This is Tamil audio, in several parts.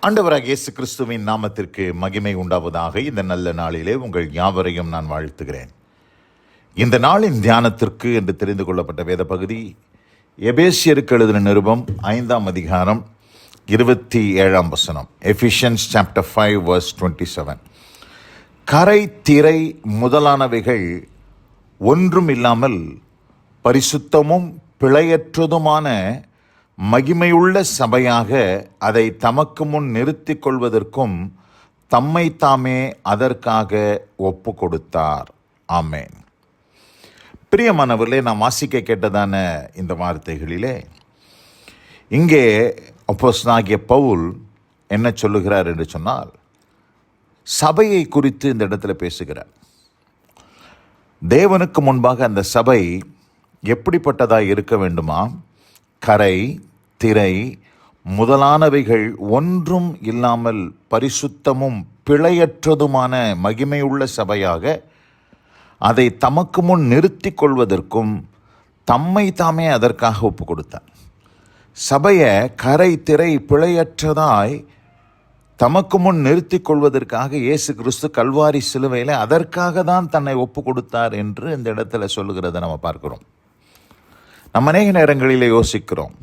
ஆண்டவராகிய இயேசு கிறிஸ்துவின் நாமத்திற்கு மகிமை உண்டாவதாக. இந்த நல்ல நாளிலே உங்கள் யாவரையும் நான் வாழ்த்துகிறேன். இந்த நாளின் தியானத்திற்கு என்று தெரிந்து கொள்ளப்பட்ட வேத பகுதி எபேசியருக்கு எழுதின நிருபம் 5ஆம் அதிகாரம் 27ஆம் வசனம். Ephesians chapter 5 verse 27. கரை திரை முதலானவைகள் ஒன்றும் இல்லாமல் பரிசுத்தமும் பிழையற்றதுமான மகிமையுள்ள சபையாக அதை தமக்கு முன் நிறுத்தி கொள்வதற்கும் தம்மை தாமே அதற்காக ஒப்பு கொடுத்தார். ஆமேன். பிரியமானவர்களே, நாம் வாசிக்க கேட்டதான இந்த வார்த்தைகளிலே இங்கே அப்போஸ்தலனாகிய பவுல் என்ன சொல்லுகிறார் என்று சொன்னால், சபையை குறித்து இந்த இடத்துல பேசுகிறார். தேவனுக்கு முன்பாக அந்த சபை எப்படிப்பட்டதாக இருக்க வேண்டுமா? கரை திரை முதலானவைகள் ஒன்றும் இல்லாமல் பரிசுத்தமும் பிழையற்றதுமான மகிமையுள்ள சபையாக அதை தமக்கு முன் நிறுத்தி கொள்வதற்கும் தம்மை தாமே அதற்காக ஒப்பு கொடுத்தார். சபையை கரை திரை பிழையற்றதாய் தமக்கு முன் நிறுத்தி கொள்வதற்காக இயேசு கிறிஸ்து கல்வாரி சிலுவையில் அதற்காக தான் தன்னை ஒப்பு கொடுத்தார் என்று இந்த இடத்துல சொல்லுகிறத நம்ம பார்க்கிறோம். நம்ம அநேக நேரங்களிலே யோசிக்கிறோம்,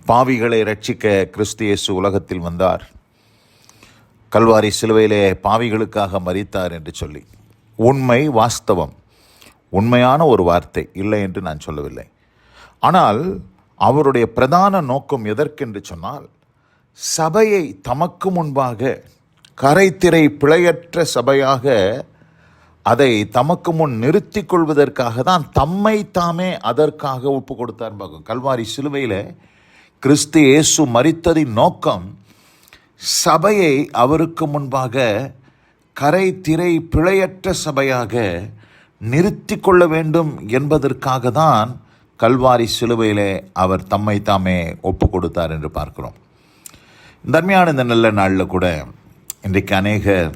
பாவிகளை ரட்சிக்க கிறிஸ்து இயேசு உலகத்தில் வந்தார், கல்வாரி சிலுவையிலே பாவிகளுக்காக மரித்தார் என்று சொல்லி. உண்மை, வாஸ்தவம், உண்மையான ஒரு வார்த்தை, இல்லை என்று நான் சொல்லவில்லை. ஆனால் அவருடைய பிரதான நோக்கம் எதற்கென்று சொன்னால், சபையை தமக்கு முன்பாக கரைத்திரை பிழையற்ற சபையாக அதை தமக்கு முன் நிறுத்தி கொள்வதற்காக தான் தம்மை தாமே அதற்காக ஒப்பு கொடுத்தார். கல்வாரி சிலுவையில் கிறிஸ்து இயேசு மரித்ததின் நோக்கம் சபையை அவருக்கு முன்பாக கரை திரை பிழையற்ற சபையாக நிறுத்தி கொள்ள வேண்டும் என்பதற்காக தான் கல்வாரி சிலுவையிலே அவர் தம்மை தாமே ஒப்பு கொடுத்தார் என்று பார்க்கிறோம். இந்த அருமையான இந்த நல்ல நாளில் கூட இன்றைக்கு அநேகர்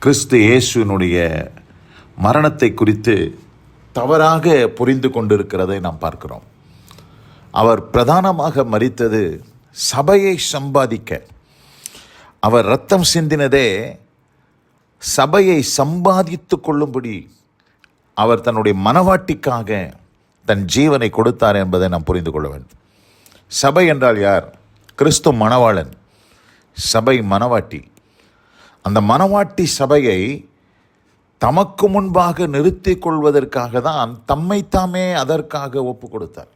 கிறிஸ்து இயேசுவினுடைய மரணத்தை குறித்து தவறாக புரிந்து கொண்டிருக்கிறதை நாம் பார்க்கிறோம். அவர் பிரதானமாக மரித்தது சபையை சம்பாதிக்க. அவர் இரத்தம் சிந்தினதே சபையை சம்பாதித்து கொள்ளும்படி அவர் தன்னுடைய மனவாட்டிக்காக தன் ஜீவனை கொடுத்தார் என்பதை நாம் புரிந்து கொள்ள வேண்டும். சபை என்றால் யார்? கிறிஸ்து மணவாளன், சபை மணவாட்டி. அந்த மணவாட்டி சபையை தமக்கு முன்பாக நிறுத்தி கொள்வதற்காக தான் தம்மை தாமே அதற்காக ஒப்பு கொடுத்தார்.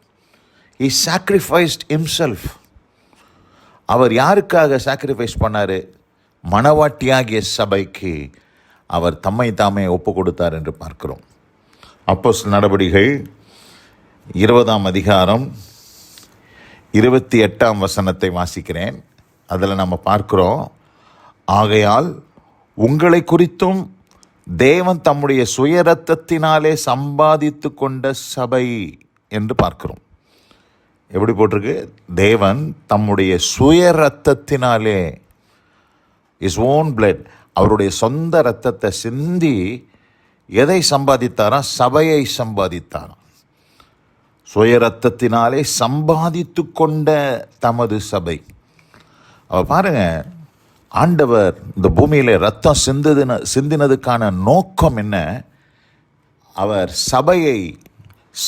He sacrificed himself. அவர் யாருக்காக சாக்ரிஃபைஸ் பண்ணார்? மணவாட்டியாகிய சபைக்கு அவர் தம்மை தாமே ஒப்பு கொடுத்தார் என்று பார்க்கிறோம். அப்போஸ்தலர் நடபடிகள் 20ஆம் அதிகாரம் 28ஆம் வசனத்தை வாசிக்கிறேன். அதில் நம்ம பார்க்கிறோம், ஆகையால் உங்களை குறித்தும் தேவன் தம்முடைய சுய இரத்தத்தினாலே சம்பாதித்து கொண்ட சபை என்று பார்க்கிறோம். எப்படி போட்டிருக்கு? தேவன் தம்முடைய சுய இரத்தத்தினாலே, இஸ் ஓன் பிளட், அவருடைய சொந்த இரத்தத்தை சிந்தி எதை சம்பாதித்தாரா? சபையை சம்பாதித்தாராம். சுய இரத்தத்தினாலே சம்பாதித்து கொண்ட தமது சபை. அவர் பாருங்க, ஆண்டவர் இந்த பூமியில் ரத்தம் சிந்தினதுக்கான நோக்கம் என்ன? அவர் சபையை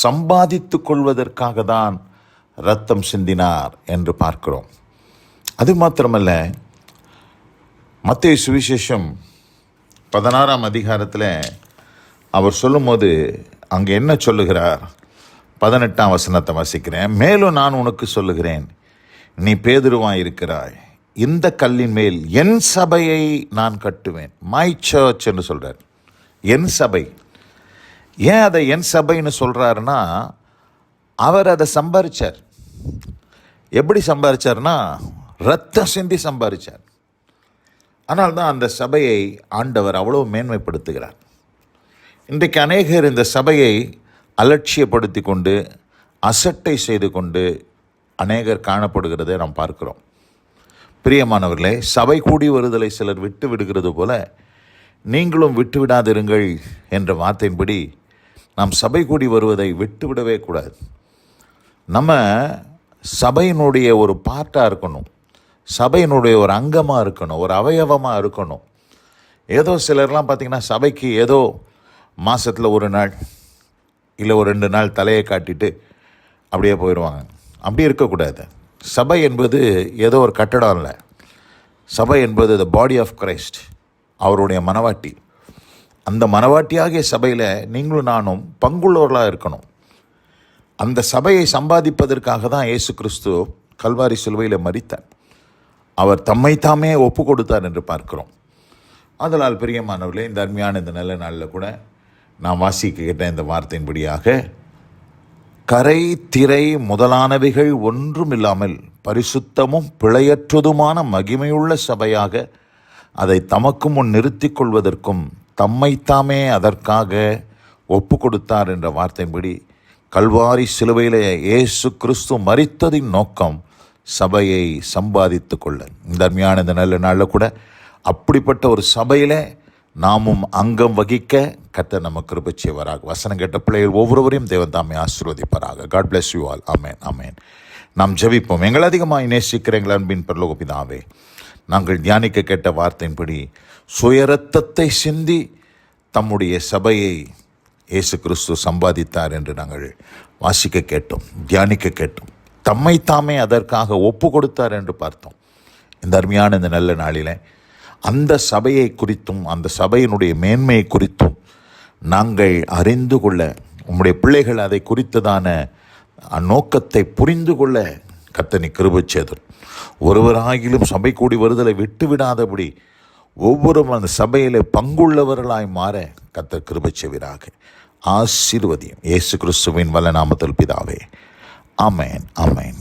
சம்பாதித்து கொள்வதற்காக தான் ரத்தம் சிந்தினார் என்று பார்க்கிறோம். அது மாத்திரமல்ல, மத்தேயு சுவிசேஷம் 16ஆம் அதிகாரத்தில் அவர் சொல்லும்போது அங்கே என்ன சொல்லுகிறார்? 18ஆம் வசனத்தை வாசிக்கிறேன். மேலும் நான் உனக்கு சொல்லுகிறேன், நீ பேதுருவாய் இருக்கிறாய், இந்த கல்லின் மேல் என் சபையை நான் கட்டுவேன். மை சர்ச் என்று சொல்கிறார். என் சபை. ஏன் அதை என் சபைன்னு சொல்கிறாருன்னா, அவர் அதை சம்பாதிச்சார். எப்படி சம்பாதிச்சார்னா, ரத்தம் சிந்தி சம்பாதிச்சார். ஆனால் தான் அந்த சபையை ஆண்டவர் அவ்வளோ மேன்மைப்படுத்துகிறார். இன்றைக்கு அநேகர் இந்த சபையை அலட்சியப்படுத்தி கொண்டு அசட்டை செய்து கொண்டு அநேகர் காணப்படுகிறதை நாம் பார்க்கிறோம். பிரியமானவர்களே, சபை கூடி வருதலை சிலர் விட்டு விடுகிறது போல நீங்களும் விட்டு விடாதிருங்கள் என்ற வார்த்தையின்படி நாம் சபை கூடி வருவதை விட்டு விடவே கூடாது. நம்ம சபையினுடைய ஒரு பார்ட்டாக இருக்கணும். சபையினுடைய ஒரு அங்கமாக இருக்கணும், ஒரு அவயவமாக இருக்கணும். ஏதோ சிலர்லாம் பார்த்திங்கன்னா சபைக்கு ஏதோ மாதத்தில் ஒரு நாள் இல்லை ஒரு 2 நாள் தலையை காட்டிட்டு அப்படியே போயிடுவாங்க. அப்படி இருக்கக்கூடாது. சபை என்பது ஏதோ ஒரு கட்டடம் இல்லை. சபை என்பது த பாடி ஆஃப் கிரைஸ்ட், அவருடைய மனவாட்டி. அந்த மனவாட்டியாகிய சபையில் நீங்களும் நானும் பங்குள்ளவர்களாக இருக்கணும். அந்த சபையை சம்பாதிப்பதற்காக தான் இயேசு கிறிஸ்து கல்வாரி சிலுவையில் மரித்தார். அவர் தம்மைத்தாமே ஒப்பு கொடுத்தார் என்று பார்க்கிறோம். அதனால் பிரியமானவர்களே, இந்த அருமையான இந்த நல்ல நாளில் கூட நான் வாசிக்கிட்ட இந்த வார்த்தையின்படியாக கரை திரை முதலானவைகள் ஒன்றும் இல்லாமல் பரிசுத்தமும் பிழையற்றதுமான மகிமையுள்ள சபையாக அதை தமக்கு முன் நிறுத்தி கொள்வதற்கும் தம்மைத்தாமே அதற்காக ஒப்பு கொடுத்தார் என்ற வார்த்தையின்படி கல்வாரி சிலுவையிலே இயேசு கிறிஸ்து மரித்ததின் நோக்கம் சபையை சம்பாதித்து கொள்ள. இந்த அருமையான இந்த நல்ல நாளில் கூட அப்படிப்பட்ட ஒரு சபையில் நாமும் அங்கம் வகிக்க கர்த்தர் நமக்கு கிருபை செய்வாராக. வசனம் கேட்ட பிள்ளைகள் ஒவ்வொருவரையும் தேவன் தாமே ஆசீர்வதிப்பாராக. God bless you all. ஆமேன், ஆமேன். நாம் ஜெபிப்போம். எங்கள் அதிகமாக நேசிக்கிற எங்கள் அன்பின் பரலோக பிதாவே, நாங்கள் தியானிக்க கேட்ட வார்த்தையின்படி சுயரத்தத்தை சிந்தி தம்முடைய சபையை இயேசு கிறிஸ்து சம்பாதித்தார் என்று நாங்கள் வாசிக்க கேட்டோம், தியானிக்க கேட்டோம். தம்மைத்தாமே அதற்காக ஒப்பு கொடுத்தார் என்று பார்த்தோம். இந்த அருமையான இந்த நல்ல நாளில் அந்த சபையை குறித்தும் அந்த சபையினுடைய மேன்மையை குறித்தும் நாங்கள் அறிந்து கொள்ள, உம்முடைய பிள்ளைகள் அதை குறித்ததான நோக்கத்தை புரிந்து கொள்ள கர்த்தர் கிருபை செய்தார். ஒருவராகிலும் சபை கூடி வருதலை விட்டு விடாதபடி ஒவ்வொருவரும் அந்த சபையிலே பங்குள்ளவர்களாய் மாற கர்த்தர் கிருபை செய்வீராக. ஆசீர்வதியும் இயேசு கிறிஸ்துவின் வல்ல நாமத்தில் பிதாவே. ஆமேன், ஆமேன்.